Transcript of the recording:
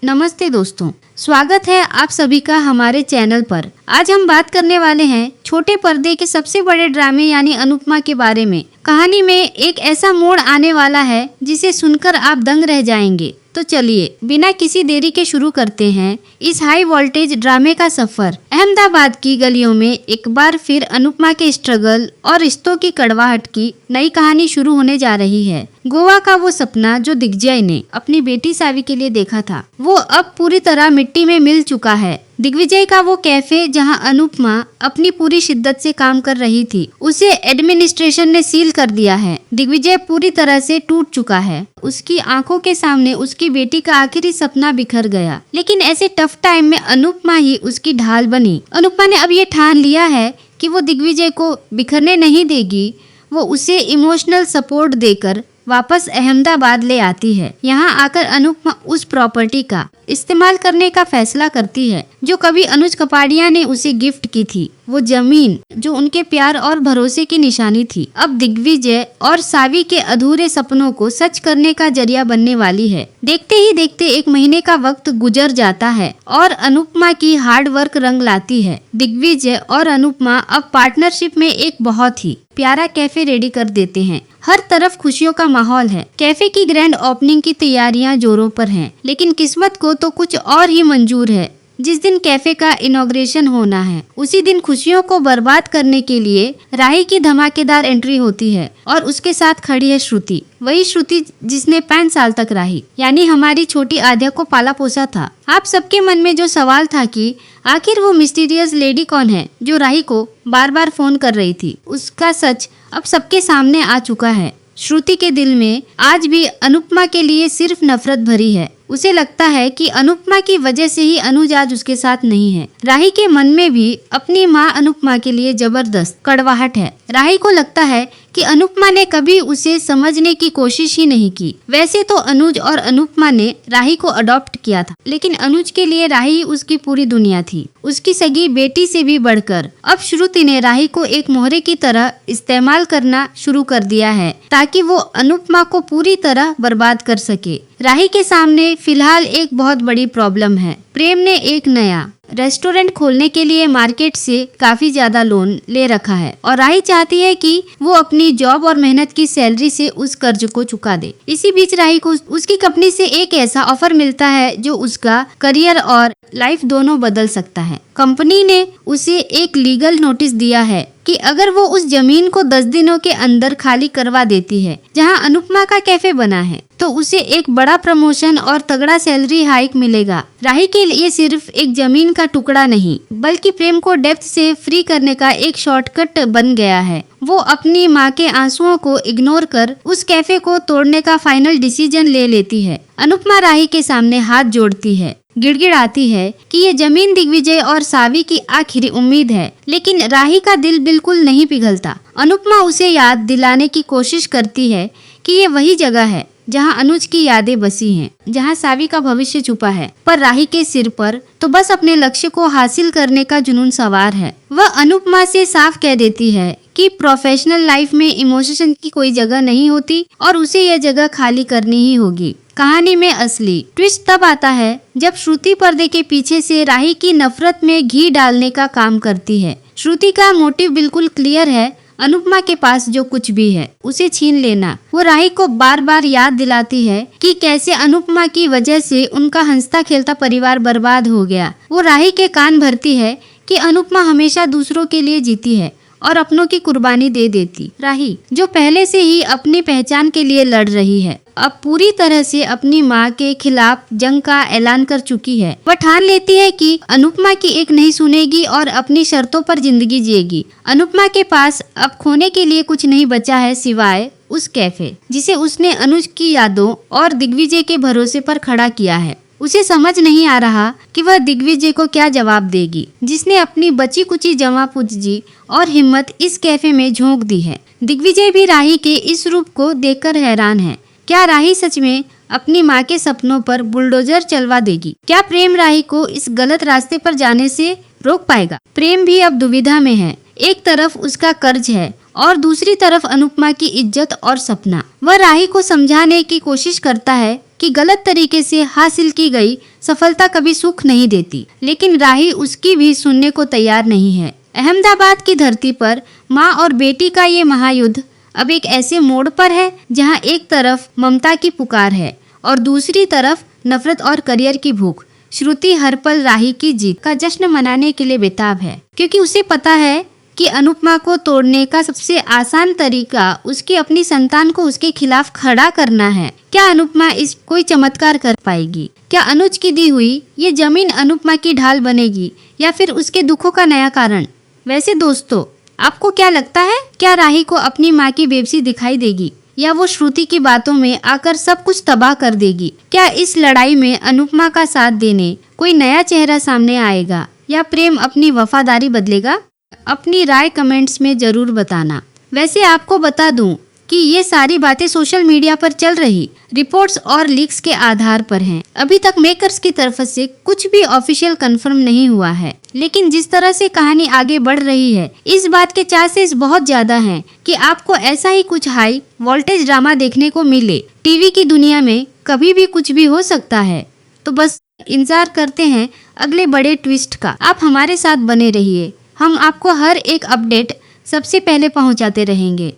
नमस्ते दोस्तों, स्वागत है आप सभी का हमारे चैनल पर। आज हम बात करने वाले हैं छोटे पर्दे के सबसे बड़े ड्रामे यानी अनुपमा के बारे में। कहानी में एक ऐसा मोड़ आने वाला है जिसे सुनकर आप दंग रह जाएंगे। तो चलिए बिना किसी देरी के शुरू करते हैं इस हाई वोल्टेज ड्रामे का सफर। अहमदाबाद की गलियों में एक बार फिर अनुपमा के स्ट्रगल और रिश्तों की कड़वाहट की नई कहानी शुरू होने जा रही है। गोवा का वो सपना जो दिग्विजय ने अपनी बेटी सावी के लिए देखा था, वो अब पूरी तरह मिट्टी में मिल चुका है। दिग्विजय का वो कैफे जहां अनुपमा अपनी पूरी शिद्दत से काम कर रही थी, उसे एडमिनिस्ट्रेशन ने सील कर दिया है। दिग्विजय पूरी तरह से टूट चुका है। उसकी आंखों के सामने उसकी बेटी का आखिरी सपना बिखर गया। लेकिन ऐसे टफ टाइम में अनुपमा ही उसकी ढाल बनी। अनुपमा ने अब ये ठान लिया है कि वो दिग्विजय को बिखरने नहीं देगी। वो उसे इमोशनल सपोर्ट देकर वापस अहमदाबाद ले आती है। यहाँ आकर अनुपमा उस प्रॉपर्टी का इस्तेमाल करने का फैसला करती है जो कभी अनुज कपाड़िया ने उसे गिफ्ट की थी। वो जमीन जो उनके प्यार और भरोसे की निशानी थी, अब दिग्विजय और सावी के अधूरे सपनों को सच करने का जरिया बनने वाली है। देखते ही देखते 1 महीने का वक्त गुजर जाता है और अनुपमा की हार्ड वर्क रंग लाती है। दिग्विजय और अनुपमा अब पार्टनरशिप में एक बहुत ही प्यारा कैफे रेडी कर देते हैं। हर तरफ खुशियों का माहौल है। कैफे की ग्रैंड ओपनिंग की तैयारियां जोरों पर हैं। लेकिन किस्मत को तो कुछ और ही मंजूर है। जिस दिन कैफे का इनॉग्रेशन होना है, उसी दिन खुशियों को बर्बाद करने के लिए राही की धमाकेदार एंट्री होती है और उसके साथ खड़ी है श्रुति। वही श्रुति जिसने 5 साल तक राही यानी हमारी छोटी आद्या को पाला पोसा था। आप सबके मन में जो सवाल था कि आखिर वो मिस्टीरियस लेडी कौन है जो राही को बार बार फोन कर रही थी, उसका सच अब सबके सामने आ चुका है। श्रुति के दिल में आज भी अनुपमा के लिए सिर्फ नफरत भरी है। उसे लगता है कि अनुपमा की वजह से ही अनुज आज उसके साथ नहीं है। राही के मन में भी अपनी माँ अनुपमा के लिए जबरदस्त कड़वाहट है। राही को लगता है कि अनुपमा ने कभी उसे समझने की कोशिश ही नहीं की। वैसे तो अनुज और अनुपमा ने राही को अडॉप्ट किया था, लेकिन अनुज के लिए राही उसकी पूरी दुनिया थी, उसकी सगी बेटी से भी बढ़कर। अब श्रुति ने राही को एक मोहरे की तरह इस्तेमाल करना शुरू कर दिया है ताकि वो अनुपमा को पूरी तरह बर्बाद कर सके। राही के सामने फिलहाल एक बहुत बड़ी प्रॉब्लम है। प्रेम ने एक नया रेस्टोरेंट खोलने के लिए मार्केट से काफी ज्यादा लोन ले रखा है और राही चाहती है कि वो अपनी जॉब और मेहनत की सैलरी से उस कर्ज को चुका दे। इसी बीच राही को उसकी कंपनी से एक ऐसा ऑफर मिलता है जो उसका करियर और लाइफ दोनों बदल सकता है। कंपनी ने उसे एक लीगल नोटिस दिया है कि अगर वो उस जमीन को 10 दिनों के अंदर खाली करवा देती है जहां अनुपमा का कैफे बना है, तो उसे एक बड़ा प्रमोशन और तगड़ा सैलरी हाइक मिलेगा। राही के लिए सिर्फ एक जमीन का टुकड़ा नहीं, बल्कि प्रेम को डेप्थ से फ्री करने का एक शॉर्टकट बन गया है। वो अपनी माँ के आंसुओं को इग्नोर कर उस कैफे को तोड़ने का फाइनल डिसीजन ले लेती है। अनुपमा राही के सामने हाथ जोड़ती है, गिड़गिड़ाती है कि ये जमीन दिग्विजय और सावी की आखिरी उम्मीद है। लेकिन राही का दिल बिल्कुल नहीं पिघलता। अनुपमा उसे याद दिलाने की कोशिश करती है कि ये वही जगह है जहां अनुज की यादें बसी हैं, जहां सावी का भविष्य छुपा है। पर राही के सिर पर तो बस अपने लक्ष्य को हासिल करने का जुनून सवार है। वह अनुपमा से साफ कह देती है कि प्रोफेशनल लाइफ में इमोशन की कोई जगह नहीं होती और उसे यह जगह खाली करनी ही होगी। कहानी में असली ट्विस्ट तब आता है जब श्रुति पर्दे के पीछे से राही की नफरत में घी डालने का काम करती है। श्रुति का मोटिव बिल्कुल क्लियर है। अनुपमा के पास जो कुछ भी है उसे छीन लेना। वो राही को बार बार याद दिलाती है कि कैसे अनुपमा की वजह से उनका हंसता खेलता परिवार बर्बाद हो गया। वो राही के कान भरती है कि अनुपमा हमेशा दूसरों के लिए जीती है और अपनों की कुर्बानी दे देती। राही जो पहले से ही अपनी पहचान के लिए लड़ रही है, अब पूरी तरह से अपनी माँ के खिलाफ जंग का ऐलान कर चुकी है। वह ठान लेती है कि अनुपमा की एक नहीं सुनेगी और अपनी शर्तों पर जिंदगी जिएगी। अनुपमा के पास अब खोने के लिए कुछ नहीं बचा है सिवाय उस कैफे जिसे उसने अनुज की यादों और दिग्विजय के भरोसे पर खड़ा किया है। उसे समझ नहीं आ रहा कि वह दिग्विजय को क्या जवाब देगी, जिसने अपनी बची कुची जमा पूंजी और हिम्मत इस कैफे में झोंक दी है। दिग्विजय भी राही के इस रूप को देखकर हैरान है। क्या राही सच में अपनी माँ के सपनों पर बुलडोजर चलवा देगी? क्या प्रेम राही को इस गलत रास्ते पर जाने से रोक पाएगा? प्रेम भी अब दुविधा में है। एक तरफ उसका कर्ज है और दूसरी तरफ अनुपमा की इज्जत और सपना। वह राही को समझाने की कोशिश करता है कि गलत तरीके से हासिल की गई सफलता कभी सुख नहीं देती, लेकिन राही उसकी भी सुनने को तैयार नहीं है। अहमदाबाद की धरती पर माँ और बेटी का ये महायुद्ध अब एक ऐसे मोड़ पर है जहाँ एक तरफ ममता की पुकार है और दूसरी तरफ नफरत और करियर की भूख। श्रुति हर पल राही की जीत का जश्न मनाने के लिए बेताब है, क्योंकि उसे पता है कि अनुपमा को तोड़ने का सबसे आसान तरीका उसकी अपनी संतान को उसके खिलाफ खड़ा करना है। क्या अनुपमा इस कोई चमत्कार कर पाएगी? क्या अनुज की दी हुई ये जमीन अनुपमा की ढाल बनेगी या फिर उसके दुखों का नया कारण? वैसे दोस्तों, आपको क्या लगता है? क्या राही को अपनी माँ की बेबसी दिखाई देगी या वो श्रुति की बातों में आकर सब कुछ तबाह कर देगी? क्या इस लड़ाई में अनुपमा का साथ देने कोई नया चेहरा सामने आएगा या प्रेम अपनी वफादारी बदलेगा? अपनी राय कमेंट्स में जरूर बताना। वैसे आपको बता दूं कि ये सारी बातें सोशल मीडिया पर चल रही रिपोर्ट्स और लीक्स के आधार पर हैं। अभी तक मेकर्स की तरफ से कुछ भी ऑफिशियल कंफर्म नहीं हुआ है, लेकिन जिस तरह से कहानी आगे बढ़ रही है, इस बात के चांसेस बहुत ज्यादा हैं कि आपको ऐसा ही कुछ हाई वोल्टेज ड्रामा देखने को मिले। टीवी की दुनिया में कभी भी कुछ भी हो सकता है, तो बस इंतजार करते हैं अगले बड़े ट्विस्ट का। आप हमारे साथ बने रहिए, हम आपको हर एक अपडेट सबसे पहले पहुंचाते रहेंगे।